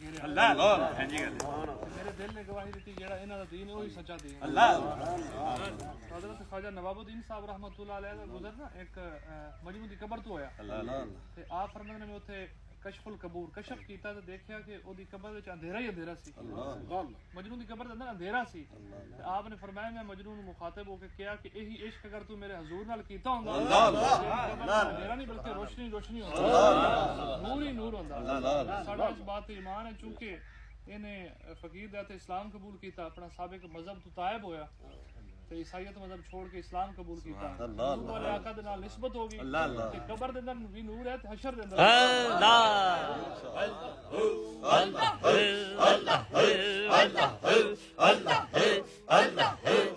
घेरे अल्लाह अल्लाह हां जी गल मेरे दिल ने गवाही दी जेड़ा इन्हां दा दीन है वही सच्चा दीन है अल्लाह हजरत ख्वाजा नवाबुद्दीन साहब रहमतुल्लाह अलैह दा गुजर ना एक मजनू दी कब्र तो होया अल्लाह ते आप फरमांदे ने मैं उथे कशफुल कबूर कशफ कीता ते देखया कि ओदी कब्र विच अंधेरा ही अंधेरा सी मजनू दी कब्र दे अंदर अंधेरा सी ते आपने फरमाया मैं मजनू नू मुखातिब होके कहा कि यही इश्क अगर तू मेरे हुजूर नाल कीता हुंदा अंधेरा नहीं बल्कि रोशनी रोशनी होंदा नूर ही नूर होंदा साडा इस बात ते ईमान है चूंकि इन्हें फकीर दा ते इस्लाम कबूल कीता अपना साबिक मजहब तो तायब होया ते ईसाईयत मजहब छोड़ के इस्लाम कबूल कीता नूर वाले आका दे नाल निस्बत हो गई ते कब्र दे अंदर भी नूर है ते हशर दे अंदर अल्लाह अल्लाह अल्लाह अल्लाह अल्लाह